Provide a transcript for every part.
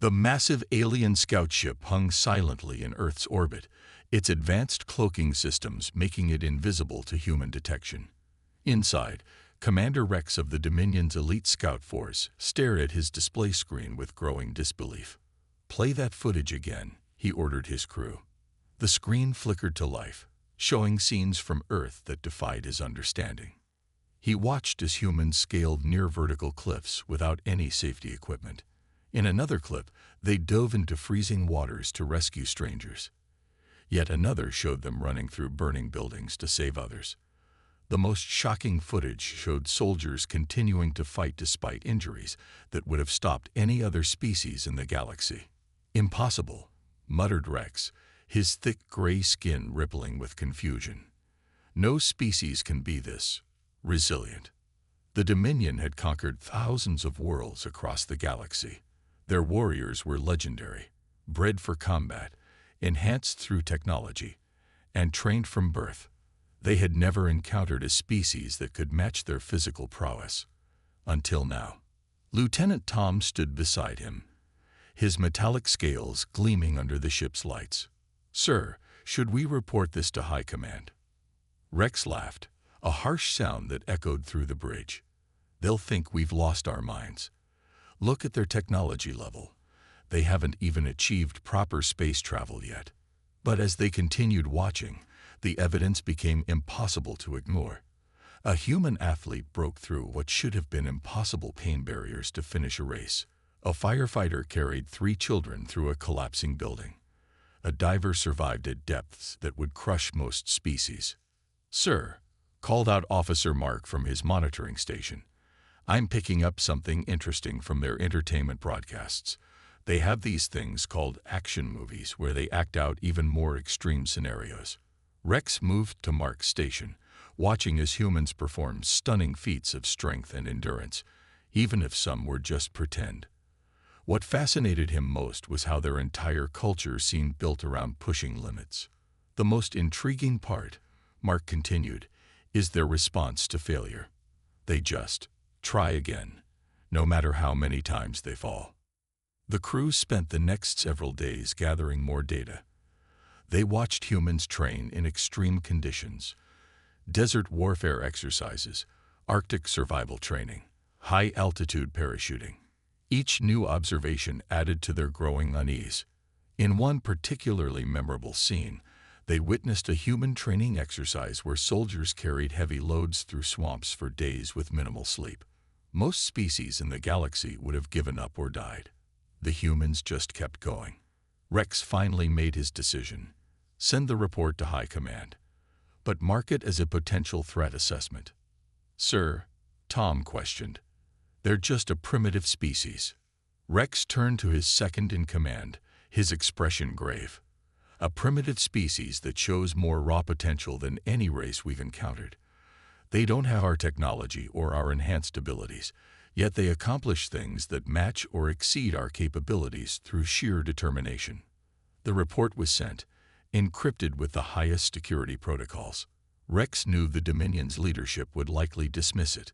The massive alien scout ship hung silently in Earth's orbit, its advanced cloaking systems making it invisible to human detection. Inside, Commander Rex of the Dominion's elite scout force stared at his display screen with growing disbelief. "Play that footage again," he ordered his crew. The screen flickered to life, showing scenes from Earth that defied his understanding. He watched as humans scaled near-vertical cliffs without any safety equipment. In another clip, they dove into freezing waters to rescue strangers. Yet another showed them running through burning buildings to save others. The most shocking footage showed soldiers continuing to fight despite injuries that would have stopped any other species in the galaxy. "Impossible," muttered Rex, his thick gray skin rippling with confusion. "No species can be this resilient." The Dominion had conquered thousands of worlds across the galaxy. Their warriors were legendary, bred for combat, enhanced through technology, and trained from birth. They had never encountered a species that could match their physical prowess. Until now. Lieutenant Tom stood beside him, his metallic scales gleaming under the ship's lights. "Sir, should we report this to High Command?" Rex laughed, a harsh sound that echoed through the bridge. "They'll think we've lost our minds. Look at their technology level. They haven't even achieved proper space travel yet." But as they continued watching, the evidence became impossible to ignore. A human athlete broke through what should have been impossible pain barriers to finish a race. A firefighter carried 3 children through a collapsing building. A diver survived at depths that would crush most species. "Sir," called out Officer Mark from his monitoring station, "I'm picking up something interesting from their entertainment broadcasts. They have these things called action movies where they act out even more extreme scenarios." Rex moved to Mark's station, watching as humans performed stunning feats of strength and endurance, even if some were just pretend. What fascinated him most was how their entire culture seemed built around pushing limits. "The most intriguing part," Mark continued, "is their response to failure. They just try again, no matter how many times they fall." The crew spent the next several days gathering more data. They watched humans train in extreme conditions: desert warfare exercises, Arctic survival training, high-altitude parachuting. Each new observation added to their growing unease. In one particularly memorable scene, they witnessed a human training exercise where soldiers carried heavy loads through swamps for days with minimal sleep. Most species in the galaxy would have given up or died. The humans just kept going. Rex finally made his decision: send the report to High Command, but mark it as a potential threat assessment. "Sir," Tom questioned, "they're just a primitive species." Rex turned to his second-in-command, his expression grave. "A primitive species that shows more raw potential than any race we've encountered. They don't have our technology or our enhanced abilities, yet they accomplish things that match or exceed our capabilities through sheer determination." The report was sent, encrypted with the highest security protocols. Rex knew the Dominion's leadership would likely dismiss it.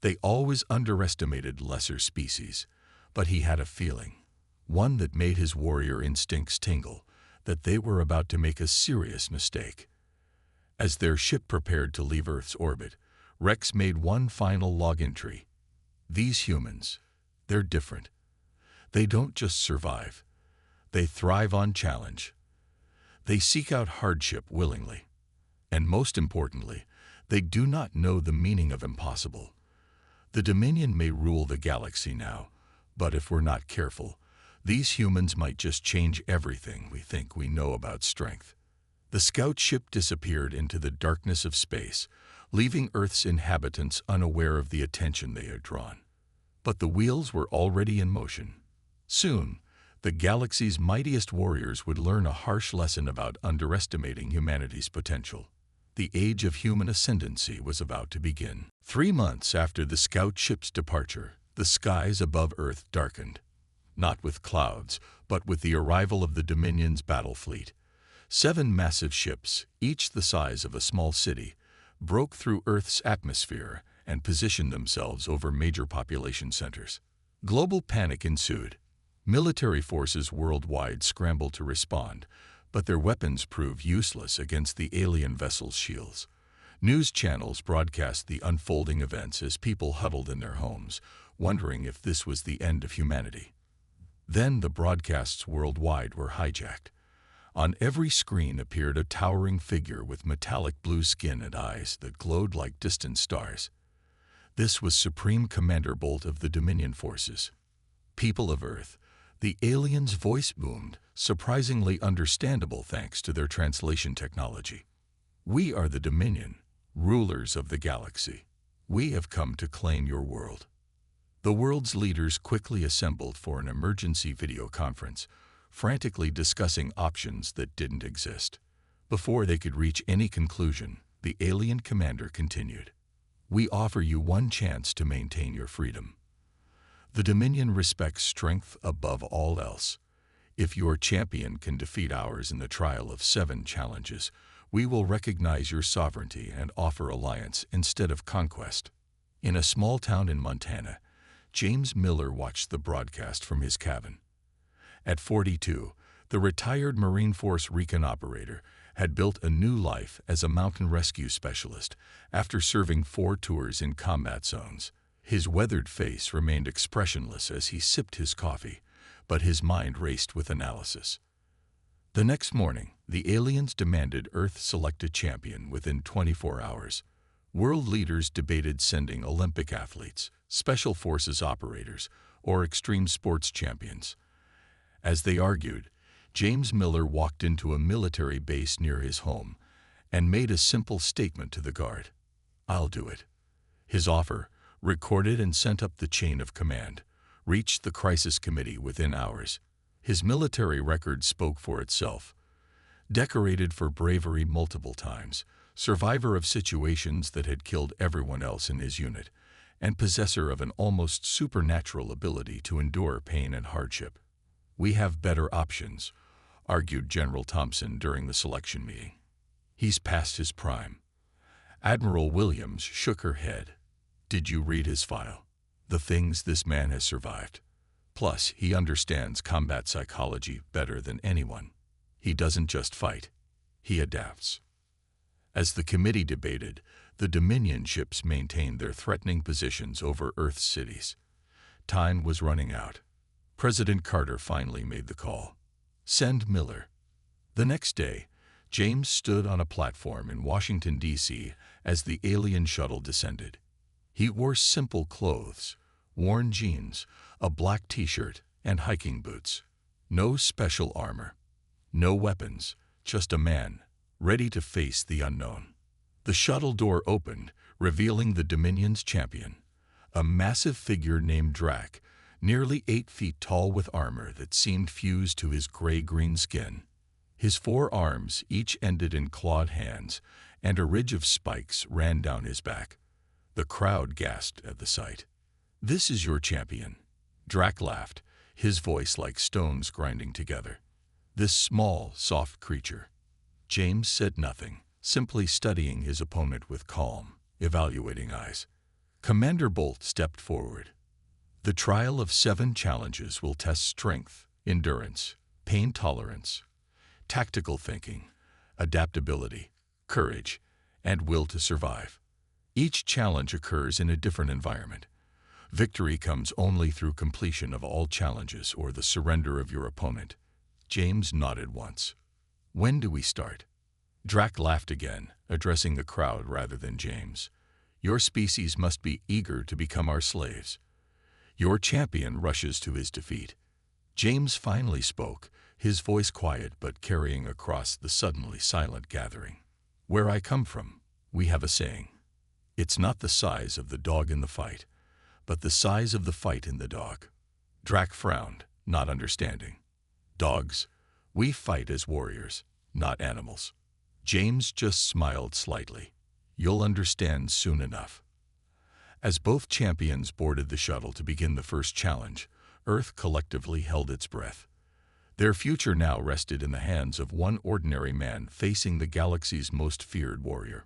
They always underestimated lesser species, but he had a feeling, one that made his warrior instincts tingle, that they were about to make a serious mistake. As their ship prepared to leave Earth's orbit, Rex made one final log entry. "These humans, they're different. They don't just survive. They thrive on challenge. They seek out hardship willingly. And most importantly, they do not know the meaning of impossible. The Dominion may rule the galaxy now, but if we're not careful, these humans might just change everything we think we know about strength." The scout ship disappeared into the darkness of space, leaving Earth's inhabitants unaware of the attention they had drawn. But the wheels were already in motion. Soon, the galaxy's mightiest warriors would learn a harsh lesson about underestimating humanity's potential. The age of human ascendancy was about to begin. 3 months after the scout ship's departure, the skies above Earth darkened. Not with clouds, but with the arrival of the Dominion's battle fleet. 7 massive ships, each the size of a small city, broke through Earth's atmosphere and positioned themselves over major population centers. Global panic ensued. Military forces worldwide scrambled to respond, but their weapons proved useless against the alien vessel's shields. News channels broadcast the unfolding events as people huddled in their homes, wondering if this was the end of humanity. Then the broadcasts worldwide were hijacked. On every screen appeared a towering figure with metallic blue skin and eyes that glowed like distant stars. This was Supreme Commander Bolt of the Dominion forces. People of Earth, the alien's voice boomed, surprisingly understandable thanks to their translation technology. We are the Dominion, rulers of the galaxy. We have come to claim your world. The world's leaders quickly assembled for an emergency video conference, frantically discussing options that didn't exist. Before they could reach any conclusion, the alien commander continued. We offer you one chance to maintain your freedom. The Dominion respects strength above all else. If your champion can defeat ours in the trial of 7 challenges, we will recognize your sovereignty and offer alliance instead of conquest. In a small town in Montana, James Miller watched the broadcast from his cabin. At 42, the retired Marine Force recon operator had built a new life as a mountain rescue specialist after serving 4 tours in combat zones. His weathered face remained expressionless as he sipped his coffee, but his mind raced with analysis. The next morning, the aliens demanded Earth select a champion within 24 hours. World leaders debated sending Olympic athletes, special forces operators, or extreme sports champions. As they argued, James Miller walked into a military base near his home and made a simple statement to the guard. I'll do it. His offer, recorded and sent up the chain of command, reached the crisis committee within hours. His military record spoke for itself. Decorated for bravery multiple times, survivor of situations that had killed everyone else in his unit, and possessor of an almost supernatural ability to endure pain and hardship. We have better options, argued General Thompson during the selection meeting. He's past his prime. Admiral Williams shook her head. Did you read his file? The things this man has survived. Plus, he understands combat psychology better than anyone. He doesn't just fight, he adapts. As the committee debated, the Dominion ships maintained their threatening positions over Earth's cities. Time was running out. President Carter finally made the call. Send Miller. The next day, James stood on a platform in Washington, D.C. as the alien shuttle descended. He wore simple clothes, worn jeans, a black t-shirt, and hiking boots. No special armor. No weapons, just a man, ready to face the unknown. The shuttle door opened, revealing the Dominion's champion, a massive figure named Drac, nearly 8 feet tall with armor that seemed fused to his gray-green skin. His 4 arms each ended in clawed hands, and a ridge of spikes ran down his back. The crowd gasped at the sight. This is your champion. Drac laughed, his voice like stones grinding together. This small, soft creature. James said nothing, simply studying his opponent with calm, evaluating eyes. Commander Bolt stepped forward. The trial of 7 challenges will test strength, endurance, pain tolerance, tactical thinking, adaptability, courage, and will to survive. Each challenge occurs in a different environment. Victory comes only through completion of all challenges or the surrender of your opponent. James nodded once. When do we start? Drac laughed again, addressing the crowd rather than James. Your species must be eager to become our slaves. Your champion rushes to his defeat. James finally spoke, his voice quiet but carrying across the suddenly silent gathering. Where I come from, we have a saying. It's not the size of the dog in the fight, but the size of the fight in the dog. Drac frowned, not understanding. Dogs, we fight as warriors, not animals. James just smiled slightly. You'll understand soon enough. As both champions boarded the shuttle to begin the first challenge, Earth collectively held its breath. Their future now rested in the hands of one ordinary man facing the galaxy's most feared warrior.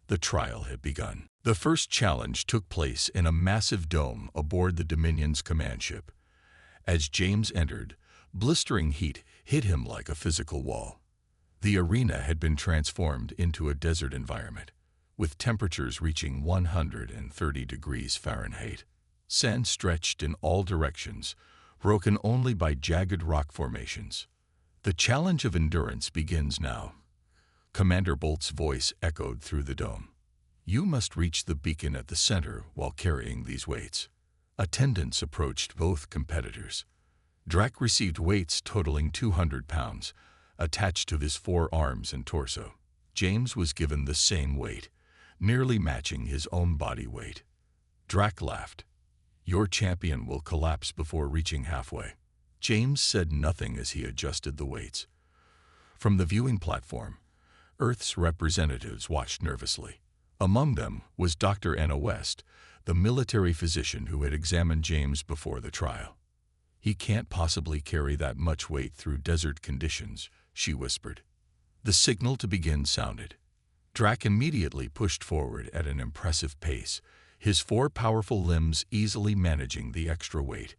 The trial had begun. The first challenge took place in a massive dome aboard the Dominion's command ship. As James entered, blistering heat hit him like a physical wall. The arena had been transformed into a desert environment, with temperatures reaching 130 degrees Fahrenheit. Sand stretched in all directions, broken only by jagged rock formations. The challenge of endurance begins now. Commander Bolt's voice echoed through the dome. You must reach the beacon at the center while carrying these weights. Attendants approached both competitors. Drac received weights totaling 200 pounds, attached to his forearms and torso. James was given the same weight, nearly matching his own body weight. Drac laughed. Your champion will collapse before reaching halfway. James said nothing as he adjusted the weights. From the viewing platform, Earth's representatives watched nervously. Among them was Dr. Anna West, the military physician who had examined James before the trial. He can't possibly carry that much weight through desert conditions, she whispered. The signal to begin sounded. Drac immediately pushed forward at an impressive pace, his 4 powerful limbs easily managing the extra weight.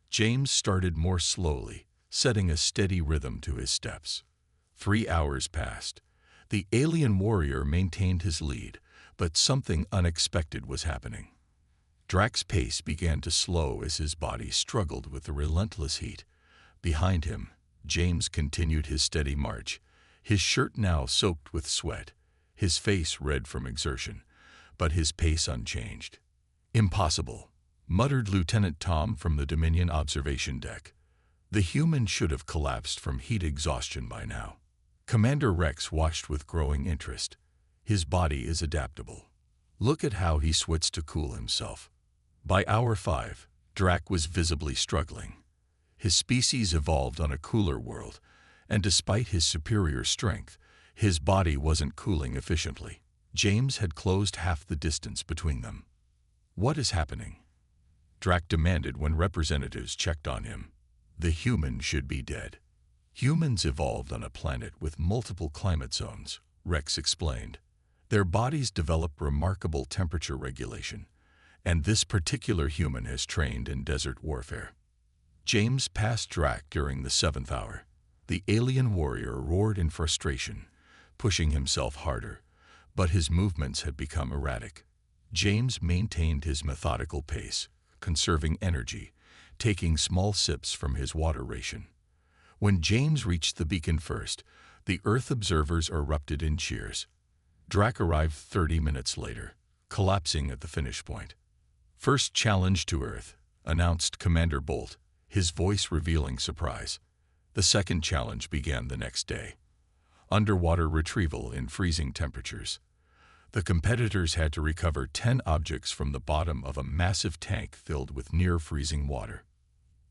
James started more slowly, setting a steady rhythm to his steps. 3 hours passed. The alien warrior maintained his lead, but something unexpected was happening. Drac's pace began to slow as his body struggled with the relentless heat. Behind him, James continued his steady march, his shirt now soaked with sweat, his face red from exertion, but his pace unchanged. Impossible, muttered Lieutenant Tom from the Dominion observation deck. The human should have collapsed from heat exhaustion by now. Commander Rex watched with growing interest. His body is adaptable. Look at how he sweats to cool himself. By hour 5, Drac was visibly struggling. His species evolved on a cooler world, and despite his superior strength, his body wasn't cooling efficiently. James had closed half the distance between them. What is happening? Drac demanded when representatives checked on him. The human should be dead. Humans evolved on a planet with multiple climate zones, Rex explained. Their bodies develop remarkable temperature regulation, and this particular human has trained in desert warfare. James passed Drac during the 7th hour. The alien warrior roared in frustration, pushing himself harder, but his movements had become erratic. James maintained his methodical pace, conserving energy, taking small sips from his water ration. When James reached the beacon first, the Earth observers erupted in cheers. Drac arrived 30 minutes later, collapsing at the finish point. First challenge to Earth, announced Commander Bolt, his voice revealing surprise. The second challenge began the next day. Underwater retrieval in freezing temperatures. The competitors had to recover 10 objects from the bottom of a massive tank filled with near-freezing water.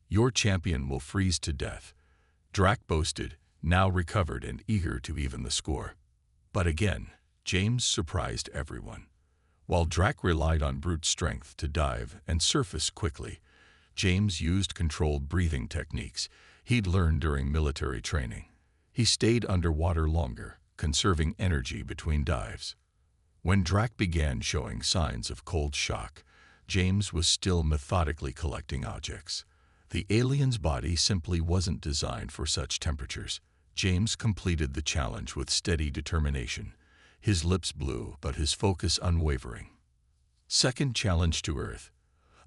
Your champion will freeze to death, Drac boasted, now recovered and eager to even the score. But again, James surprised everyone. While Drac relied on brute strength to dive and surface quickly, James used controlled breathing techniques he'd learned during military training. He stayed underwater longer, conserving energy between dives. When Drac began showing signs of cold shock, James was still methodically collecting objects. The alien's body simply wasn't designed for such temperatures. James completed the challenge with steady determination, his lips blue but his focus unwavering. Second challenge to Earth,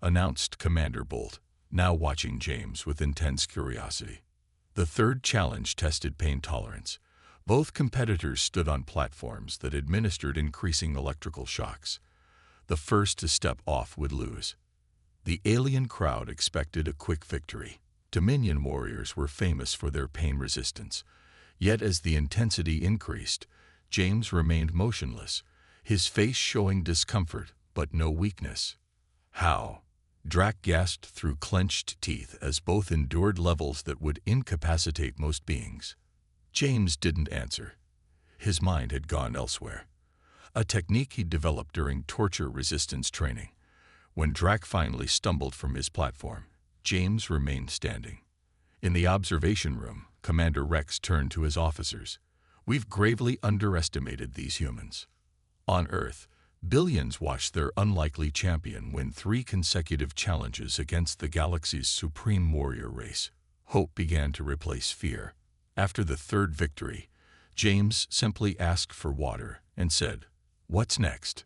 announced Commander Bolt, now watching James with intense curiosity. The third challenge tested pain tolerance. Both competitors stood on platforms that administered increasing electrical shocks. The first to step off would lose. The alien crowd expected a quick victory. Dominion warriors were famous for their pain resistance. Yet as the intensity increased, James remained motionless, his face showing discomfort but no weakness. How? Drac gasped through clenched teeth as both endured levels that would incapacitate most beings. James didn't answer. His mind had gone elsewhere. A technique he'd developed during torture resistance training. When Drac finally stumbled from his platform, James remained standing. In the observation room, Commander Rex turned to his officers. We've gravely underestimated these humans. On Earth, Billions watched their unlikely champion win 3 consecutive challenges against the galaxy's supreme warrior race. Hope began to replace fear. After the 3rd victory, James simply asked for water and said, "What's next?"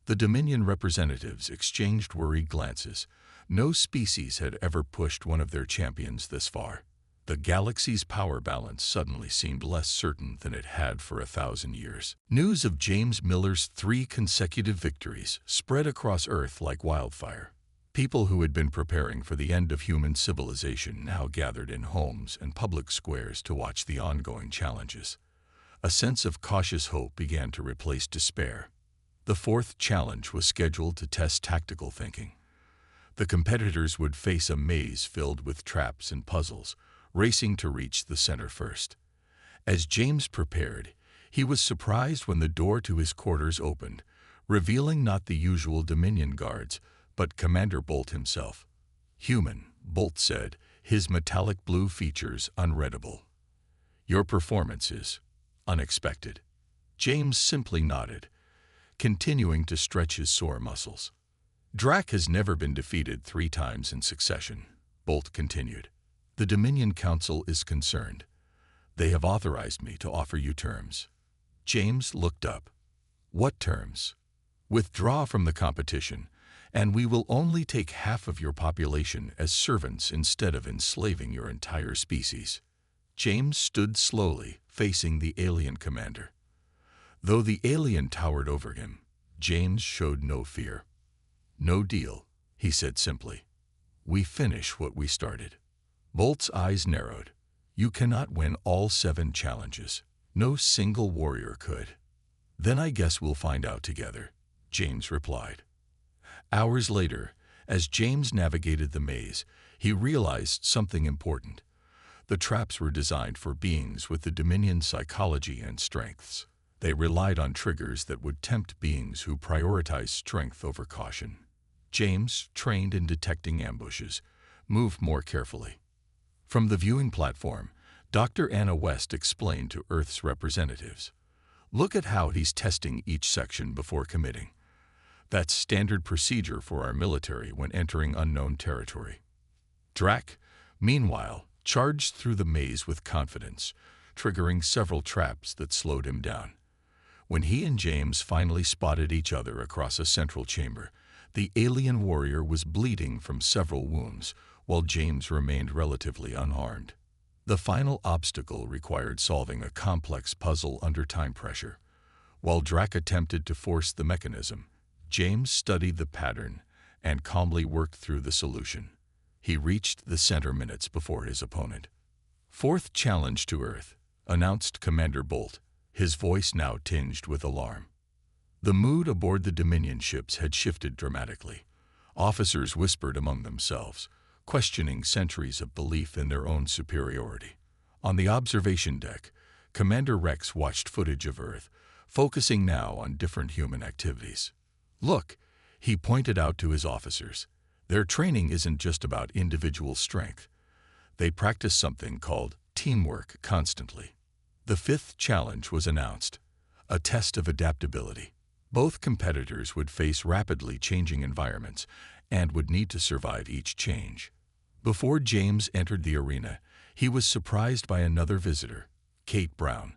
The Dominion representatives exchanged worried glances. No species had ever pushed one of their champions this far. The galaxy's power balance suddenly seemed less certain than it had for 1,000 years. News of James Miller's 3 consecutive victories spread across Earth like wildfire. People who had been preparing for the end of human civilization now gathered in homes and public squares to watch the ongoing challenges. A sense of cautious hope began to replace despair. The 4th challenge was scheduled to test tactical thinking. The competitors would face a maze filled with traps and puzzles, racing to reach the center first. As James prepared, he was surprised when the door to his quarters opened, revealing not the usual Dominion guards, but Commander Bolt himself. "Human," Bolt said, his metallic blue features unreadable. "Your performance is unexpected." James simply nodded, continuing to stretch his sore muscles. "Drac has never been defeated 3 times in succession," Bolt continued. "The Dominion Council is concerned. They have authorized me to offer you terms." James looked up. "What terms?" "Withdraw from the competition, and we will only take half of your population as servants instead of enslaving your entire species." James stood slowly, facing the alien commander. Though the alien towered over him, James showed no fear. "No deal," he said simply. "We finish what we started." Bolt's eyes narrowed. "You cannot win all 7 challenges. No single warrior could." "Then I guess we'll find out together," James replied. Hours later, as James navigated the maze, he realized something important. The traps were designed for beings with the Dominion psychology and strengths. They relied on triggers that would tempt beings who prioritized strength over caution. James, trained in detecting ambushes, moved more carefully. From the viewing platform, Dr. Anna West explained to Earth's representatives, "Look at how he's testing each section before committing. That's standard procedure for our military when entering unknown territory." Drac, meanwhile, charged through the maze with confidence, triggering several traps that slowed him down. When he and James finally spotted each other across a central chamber, the alien warrior was bleeding from several wounds, while James remained relatively unharmed. The final obstacle required solving a complex puzzle under time pressure. While Drac attempted to force the mechanism, James studied the pattern and calmly worked through the solution. He reached the center minutes before his opponent. "4th challenge to Earth," announced Commander Bolt, his voice now tinged with alarm. The mood aboard the Dominion ships had shifted dramatically. Officers whispered among themselves, questioning centuries of belief in their own superiority. On the observation deck, Commander Rex watched footage of Earth, focusing now on different human activities. "Look," he pointed out to his officers, "their training isn't just about individual strength. They practice something called teamwork constantly." The 5th challenge was announced, a test of adaptability. Both competitors would face rapidly changing environments and would need to survive each change. Before James entered the arena, he was surprised by another visitor, Kate Brown,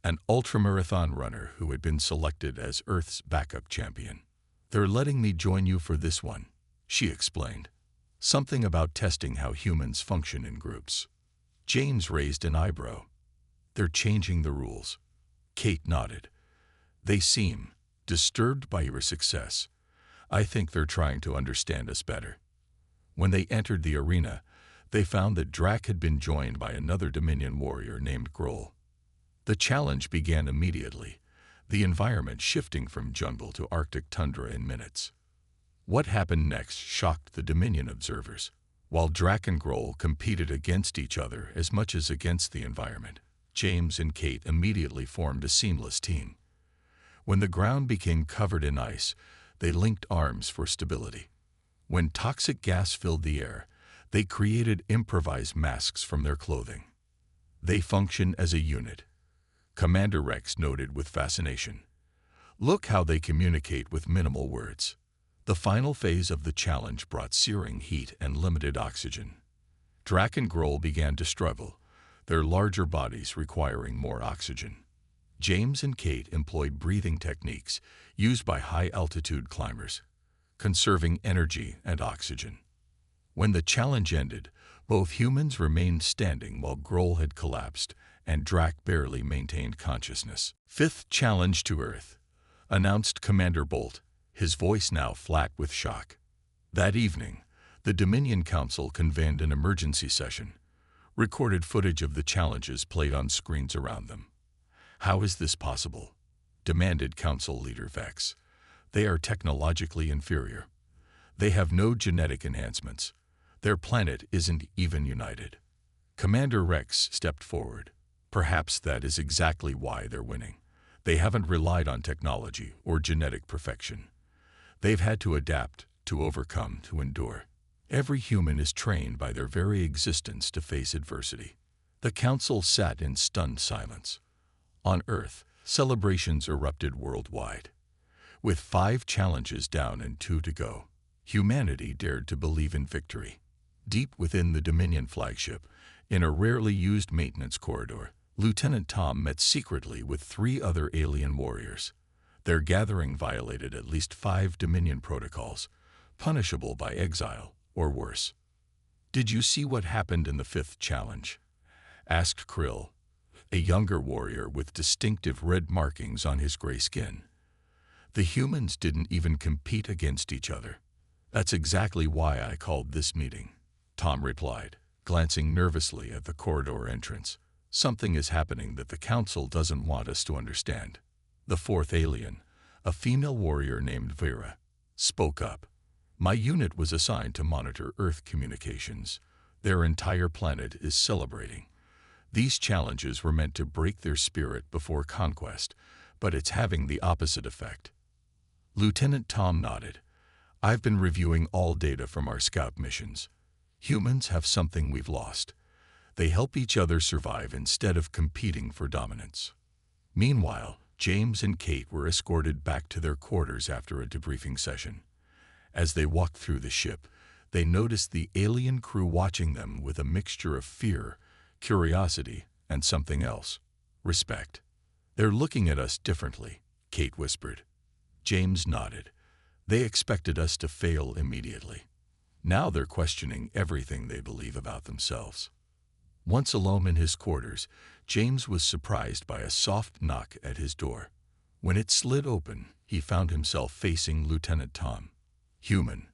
an ultramarathon runner who had been selected as Earth's backup champion. "They're letting me join you for this one," she explained. "Something about testing how humans function in groups." James raised an eyebrow. "They're changing the rules." Kate nodded. "They seem disturbed by your success. I think they're trying to understand us better." When they entered the arena, they found that Drac had been joined by another Dominion warrior named Grohl. The challenge began immediately, the environment shifting from jungle to Arctic tundra in minutes. What happened next shocked the Dominion observers. While Drac and Grohl competed against each other as much as against the environment, James and Kate immediately formed a seamless team. When the ground became covered in ice, they linked arms for stability. When toxic gas filled the air, they created improvised masks from their clothing. "They function as a unit," Commander Rex noted with fascination. Look how they communicate with minimal words. The final phase of the challenge brought searing heat and limited oxygen. Drac and Grohl began to struggle, their larger bodies requiring more oxygen. James and Kate employed breathing techniques used by high-altitude climbers, conserving energy and oxygen. When the challenge ended, both humans remained standing while Grohl had collapsed and Drac barely maintained consciousness. Fifth challenge to Earth, announced Commander Bolt, his voice now flat with shock. That evening, the Dominion Council convened an emergency session. Recorded footage of the challenges played on screens around them. "How is this possible?" demanded Council Leader Vex. "They are technologically inferior. They have no genetic enhancements. Their planet isn't even united." Commander Rex stepped forward. "Perhaps that is exactly why they're winning. They haven't relied on technology or genetic perfection. They've had to adapt, to overcome, to endure. Every human is trained by their very existence to face adversity." The council sat in stunned silence. On Earth, celebrations erupted worldwide. With 5 challenges down and 2 to go, humanity dared to believe in victory. Deep within the Dominion flagship, in a rarely used maintenance corridor, Lieutenant Tom met secretly with 3 other alien warriors. Their gathering violated at least 5 Dominion protocols, punishable by exile or worse. "Did you see what happened in the 5th challenge?" asked Krill, a younger warrior with distinctive red markings on his gray skin. "The humans didn't even compete against each other." "That's exactly why I called this meeting," Tom replied, glancing nervously at the corridor entrance. "Something is happening that the Council doesn't want us to understand." The 4th alien, a female warrior named Vera, spoke up. "My unit was assigned to monitor Earth communications. Their entire planet is celebrating. These challenges were meant to break their spirit before conquest, but it's having the opposite effect." Lieutenant Tom nodded. "I've been reviewing all data from our scout missions. Humans have something we've lost. They help each other survive instead of competing for dominance." Meanwhile, James and Kate were escorted back to their quarters after a debriefing session. As they walked through the ship, they noticed the alien crew watching them with a mixture of fear, curiosity, and something else: respect. "They're looking at us differently," Kate whispered. James nodded. "They expected us to fail immediately. Now they're questioning everything they believe about themselves." Once alone in his quarters, James was surprised by a soft knock at his door. When it slid open, he found himself facing Lieutenant Tom. "Human,"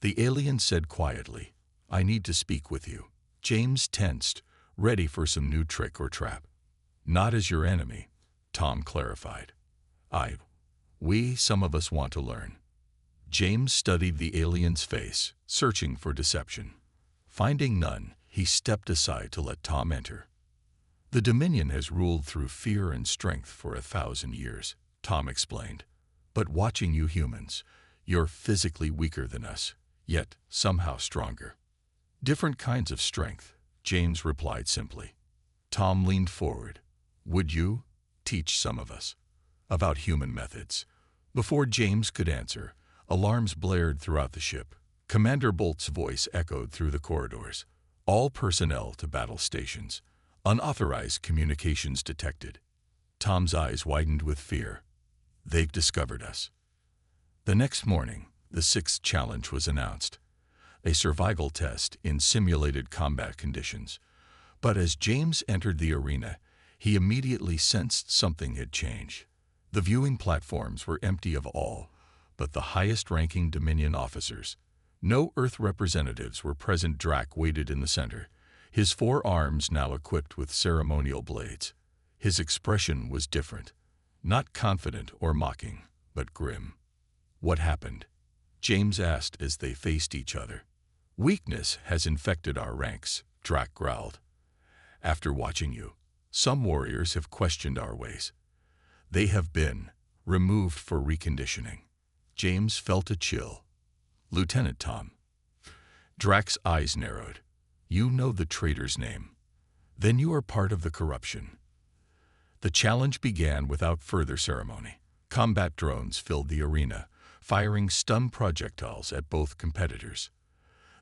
the alien said quietly, "I need to speak with you." James tensed, ready for some new trick or trap. "Not as your enemy," Tom clarified. Some of us want to learn." James studied the alien's face, searching for deception. Finding none, he stepped aside to let Tom enter. "The Dominion has ruled through fear and strength for 1,000 years, Tom explained. "But watching you humans, you're physically weaker than us, yet somehow stronger." "Different kinds of strength," James replied simply. Tom leaned forward. "Would you teach some of us about human methods?" Before James could answer, alarms blared throughout the ship. Commander Bolt's voice echoed through the corridors. "All personnel to battle stations. Unauthorized communications detected." Tom's eyes widened with fear. "They've discovered us." The next morning, the 6th challenge was announced. A survival test in simulated combat conditions. But as James entered the arena, he immediately sensed something had changed. The viewing platforms were empty of all but the highest-ranking Dominion officers. No Earth representatives were present. Drac waited in the center, his 4 arms now equipped with ceremonial blades. His expression was different, not confident or mocking, but grim. "What happened?" James asked as they faced each other. "Weakness has infected our ranks," Drac growled. "After watching you, some warriors have questioned our ways. They have been removed for reconditioning." James felt a chill. "Lieutenant Tom." Drac's eyes narrowed. "You know the traitor's name. Then you are part of the corruption." The challenge began without further ceremony. Combat drones filled the arena, firing stun projectiles at both competitors.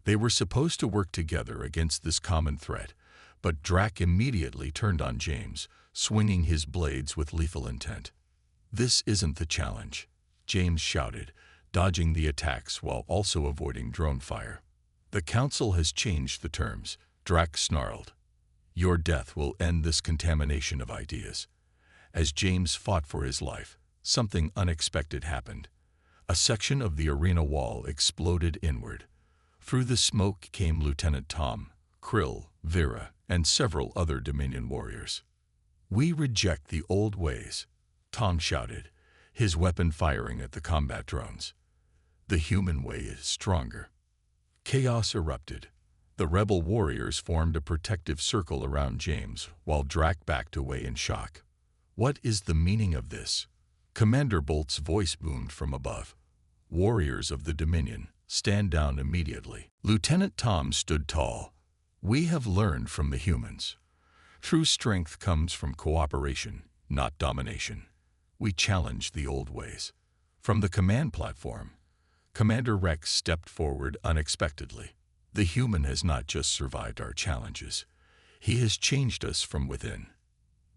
They were supposed to work together against this common threat, but Drac immediately turned on James, swinging his blades with lethal intent. "This isn't the challenge," James shouted, dodging the attacks while also avoiding drone fire. "The Council has changed the terms," Drac snarled. "Your death will end this contamination of ideas." As James fought for his life, something unexpected happened. A section of the arena wall exploded inward. Through the smoke came Lieutenant Tom, Krill, Vera, and several other Dominion warriors. "We reject the old ways," Tom shouted, his weapon firing at the combat drones. "The human way is stronger." Chaos erupted. The rebel warriors formed a protective circle around James, while Drac backed away in shock. "What is the meaning of this?" Commander Bolt's voice boomed from above. "Warriors of the Dominion, stand down immediately." Lieutenant Tom stood tall. "We have learned from the humans. True strength comes from cooperation, not domination. We challenge the old ways." From the command platform, Commander Rex stepped forward unexpectedly. "The human has not just survived our challenges. He has changed us from within.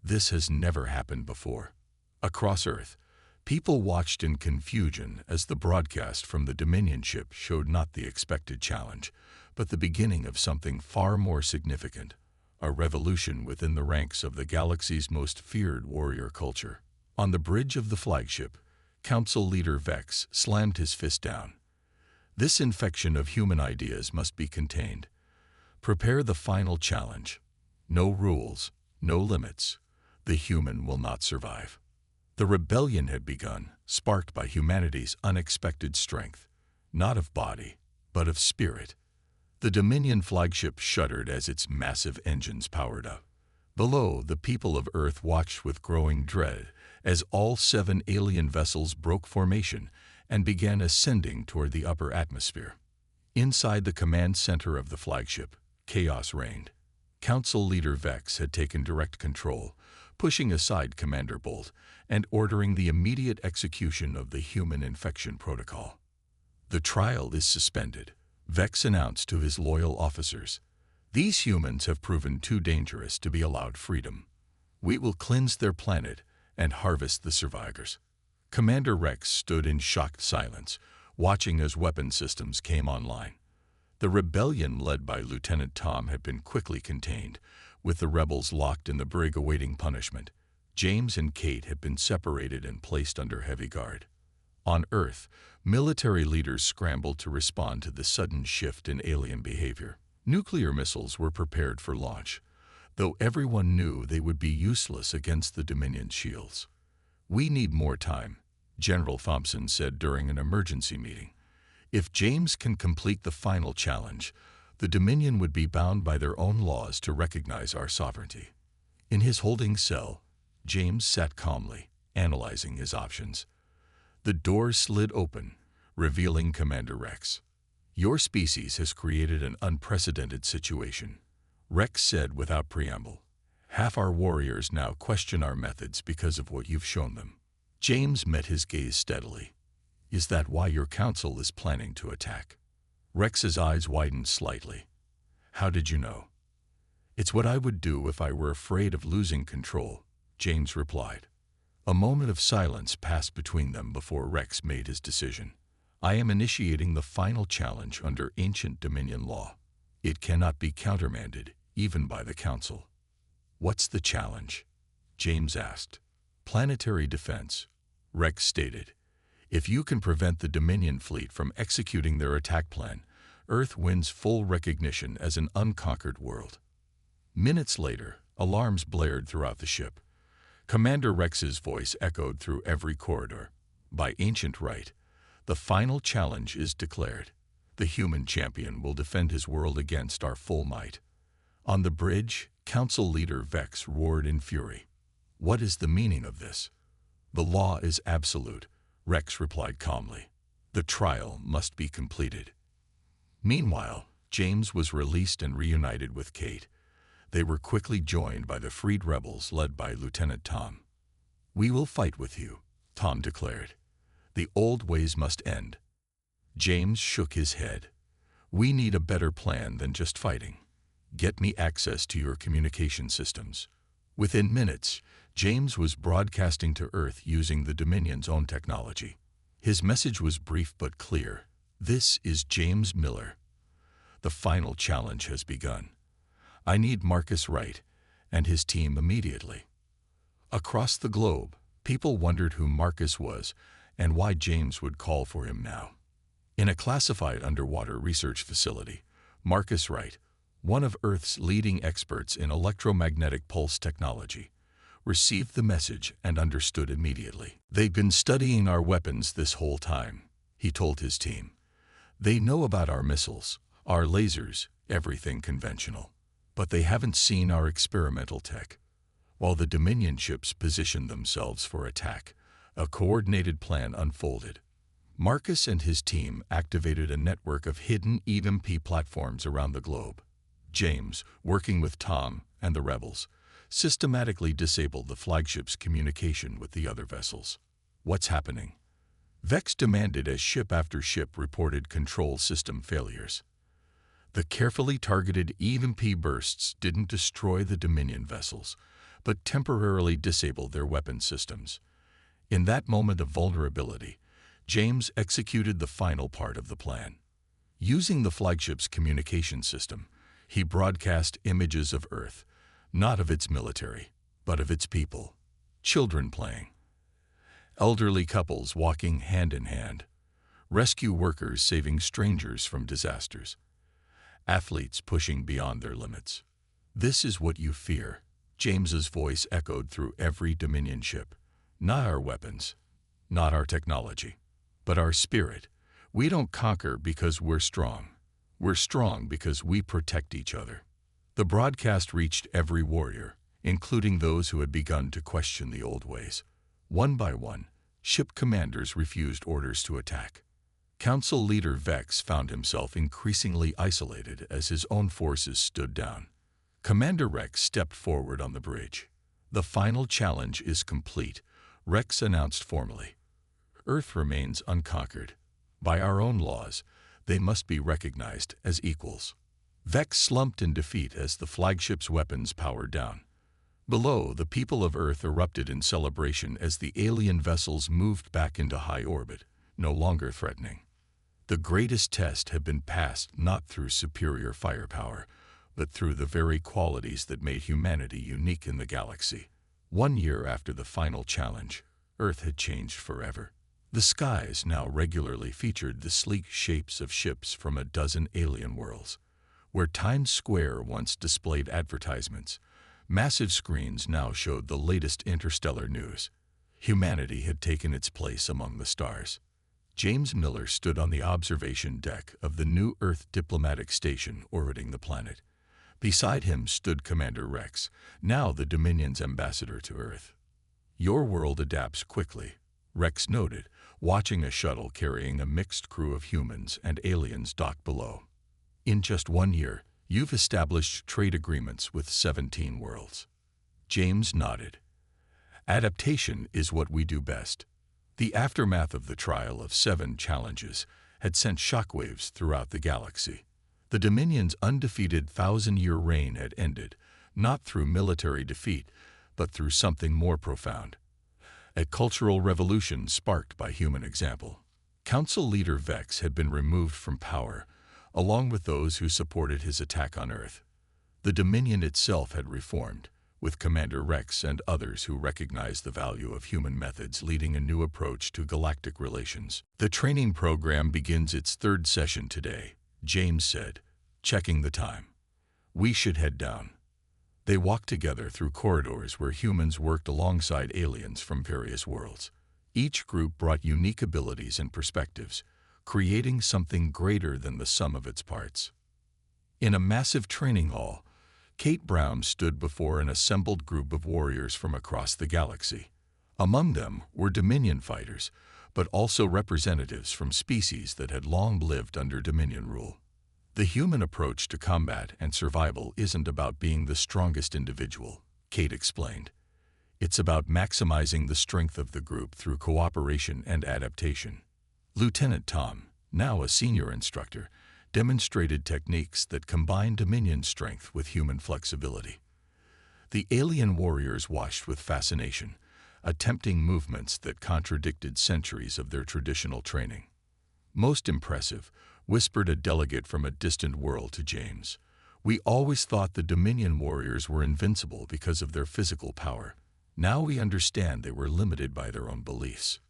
This has never happened before." Across Earth, people watched in confusion as the broadcast from the Dominion ship showed not the expected challenge, but the beginning of something far more significant, a revolution within the ranks of the galaxy's most feared warrior culture. On the bridge of the flagship, Council Leader Vex slammed his fist down. "This infection of human ideas must be contained. Prepare the final challenge. No rules, no limits. The human will not survive." The rebellion had begun, sparked by humanity's unexpected strength, not of body, but of spirit. The Dominion flagship shuddered as its massive engines powered up. Below, the people of Earth watched with growing dread as all 7 alien vessels broke formation and began ascending toward the upper atmosphere. Inside the command center of the flagship, chaos reigned. Council Leader Vex had taken direct control, pushing aside Commander Bolt and ordering the immediate execution of the human infection protocol. "The trial is suspended," Vex announced to his loyal officers. "These humans have proven too dangerous to be allowed freedom. We will cleanse their planet and harvest the survivors." Commander Rex stood in shocked silence, watching as weapon systems came online. The rebellion led by Lieutenant Tom had been quickly contained, with the rebels locked in the brig awaiting punishment. James and Kate had been separated and placed under heavy guard. On Earth, military leaders scrambled to respond to the sudden shift in alien behavior. Nuclear missiles were prepared for launch, though everyone knew they would be useless against the Dominion shields. "We need more time," General Thompson said during an emergency meeting. "If James can complete the final challenge, the Dominion would be bound by their own laws to recognize our sovereignty." In his holding cell, James sat calmly, analyzing his options. The door slid open, revealing Commander Rex. "Your species has created an unprecedented situation," Rex said without preamble. "Half our warriors now question our methods because of what you've shown them." James met his gaze steadily. "Is that why your council is planning to attack?" Rex's eyes widened slightly. "How did you know?" "It's what I would do if I were afraid of losing control," James replied. A moment of silence passed between them before Rex made his decision. "I am initiating the final challenge under ancient Dominion law. It cannot be countermanded, even by the Council." "What's the challenge?" James asked. "Planetary defense," Rex stated. "If you can prevent the Dominion fleet from executing their attack plan, Earth wins full recognition as an unconquered world." Minutes later, alarms blared throughout the ship. Commander Rex's voice echoed through every corridor. "By ancient right, the final challenge is declared. The human champion will defend his world against our full might." On the bridge, Council Leader Vex roared in fury. "What is the meaning of this?" "The law is absolute," Rex replied calmly. "The trial must be completed." Meanwhile, James was released and reunited with Kate. They were quickly joined by the freed rebels led by Lieutenant Tom. "We will fight with you," Tom declared. "The old ways must end." James shook his head. "We need a better plan than just fighting. Get me access to your communication systems." Within minutes, James was broadcasting to Earth using the Dominion's own technology. His message was brief but clear. "This is James Miller. The final challenge has begun. I need Marcus Wright and his team immediately." Across the globe, people wondered who Marcus was and why James would call for him now. In a classified underwater research facility, Marcus Wright, one of Earth's leading experts in electromagnetic pulse technology, received the message and understood immediately. "They've been studying our weapons this whole time," he told his team. "They know about our missiles, our lasers, everything conventional. But they haven't seen our experimental tech." While the Dominion ships positioned themselves for attack, a coordinated plan unfolded. Marcus and his team activated a network of hidden EMP platforms around the globe. James, working with Tom and the rebels, systematically disabled the flagship's communication with the other vessels. "What's happening?" Vex demanded as ship after ship reported control system failures. The carefully targeted EMP bursts didn't destroy the Dominion vessels, but temporarily disabled their weapon systems. In that moment of vulnerability, James executed the final part of the plan. Using the flagship's communication system, he broadcast images of Earth, not of its military, but of its people. Children playing, elderly couples walking hand in hand, rescue workers saving strangers from disasters, athletes pushing beyond their limits. "This is what you fear," James's voice echoed through every Dominion ship. "Not our weapons, not our technology, but our spirit. We don't conquer because we're strong. We're strong because we protect each other." The broadcast reached every warrior, including those who had begun to question the old ways. One by one, ship commanders refused orders to attack. Council leader Vex found himself increasingly isolated as his own forces stood down. Commander Rex stepped forward on the bridge. "The final challenge is complete," Rex announced formally. "Earth remains unconquered. By our own laws, they must be recognized as equals." Vex slumped in defeat as the flagship's weapons powered down. Below, the people of Earth erupted in celebration as the alien vessels moved back into high orbit, no longer threatening. The greatest test had been passed not through superior firepower, but through the very qualities that made humanity unique in the galaxy. 1 year after the final challenge, Earth had changed forever. The skies now regularly featured the sleek shapes of ships from a dozen alien worlds. Where Times Square once displayed advertisements, massive screens now showed the latest interstellar news. Humanity had taken its place among the stars. James Miller stood on the observation deck of the New Earth diplomatic station orbiting the planet. Beside him stood Commander Rex, now the Dominion's ambassador to Earth. "Your world adapts quickly," Rex noted, watching a shuttle carrying a mixed crew of humans and aliens dock below. "In just 1 year, you've established trade agreements with 17 worlds." James nodded. "Adaptation is what we do best." The aftermath of the trial of 7 challenges had sent shockwaves throughout the galaxy. The Dominion's undefeated 1,000-year reign had ended, not through military defeat, but through something more profound. A cultural revolution sparked by human example. Council leader Vex had been removed from power, along with those who supported his attack on Earth. The Dominion itself had reformed, with Commander Rex and others who recognized the value of human methods leading a new approach to galactic relations. "The training program begins its 3rd session today," James said, checking the time. "We should head down." They walked together through corridors where humans worked alongside aliens from various worlds. Each group brought unique abilities and perspectives, creating something greater than the sum of its parts. In a massive training hall, Kate Brown stood before an assembled group of warriors from across the galaxy. Among them were Dominion fighters, but also representatives from species that had long lived under Dominion rule. "The human approach to combat and survival isn't about being the strongest individual," Kate explained. It's about maximizing the strength of the group through cooperation and adaptation. Lieutenant Tom, now a senior instructor, demonstrated techniques that combine Dominion strength with human flexibility. The alien warriors watched with fascination, attempting movements that contradicted centuries of their traditional training. Most impressive, whispered a delegate from a distant world to James. We always thought the Dominion warriors were invincible because of their physical power. Now we understand they were limited by their own beliefs.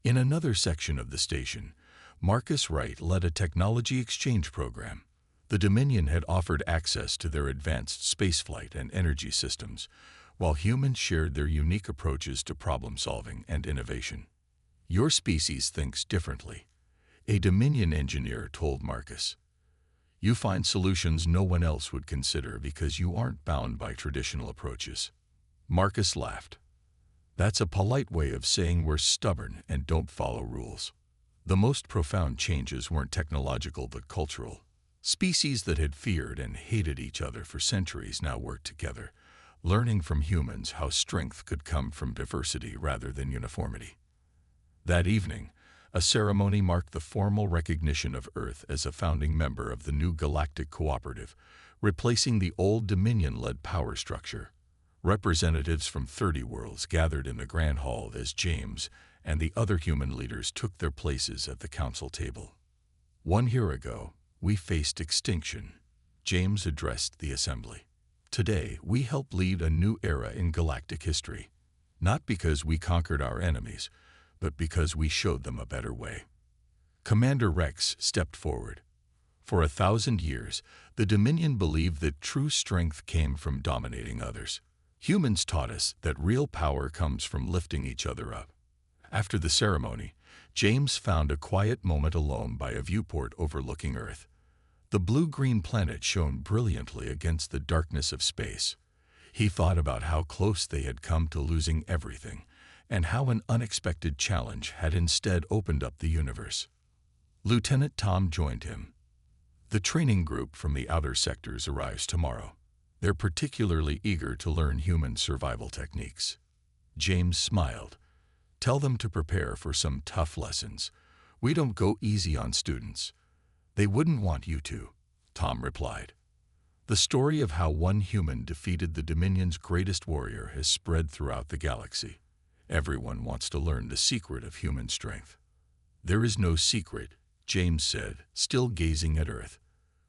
In another section of the station, Marcus Wright led a technology exchange program. The Dominion had offered access to their advanced spaceflight and energy systems, while humans shared their unique approaches to problem-solving and innovation. Your species thinks differently, a Dominion engineer told Marcus. You find solutions no one else would consider because you aren't bound by traditional approaches. Marcus laughed. That's a polite way of saying we're stubborn and don't follow rules. The most profound changes weren't technological but cultural. Species that had feared and hated each other for centuries now worked together, learning from humans how strength could come from diversity rather than uniformity. That evening, a ceremony marked the formal recognition of Earth as a founding member of the new galactic cooperative, replacing the old Dominion-led power structure. Representatives from 30 worlds gathered in the Grand Hall as James and the other human leaders took their places at the council table. 1 year ago, we faced extinction, James addressed the assembly. Today, we help lead a new era in galactic history, not because we conquered our enemies, but because we showed them a better way. Commander Rex stepped forward. For 1,000 years, the Dominion believed that true strength came from dominating others. Humans taught us that real power comes from lifting each other up. After the ceremony, James found a quiet moment alone by a viewport overlooking Earth. The blue-green planet shone brilliantly against the darkness of space. He thought about how close they had come to losing everything, and how an unexpected challenge had instead opened up the universe. Lieutenant Tom joined him. The training group from the outer sectors arrives tomorrow. They're particularly eager to learn human survival techniques. James smiled. Tell them to prepare for some tough lessons. We don't go easy on students. They wouldn't want you to, Tom replied. The story of how one human defeated the Dominion's greatest warrior has spread throughout the galaxy. Everyone wants to learn the secret of human strength. There is no secret, James said, still gazing at Earth.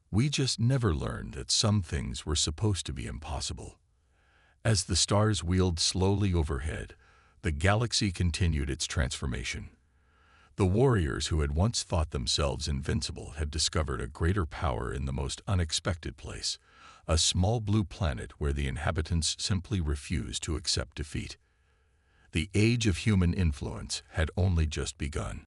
We just never learned that some things were supposed to be impossible. As the stars wheeled slowly overhead, the galaxy continued its transformation. The warriors who had once thought themselves invincible had discovered a greater power in the most unexpected place, a small blue planet where the inhabitants simply refused to accept defeat. The age of human influence had only just begun.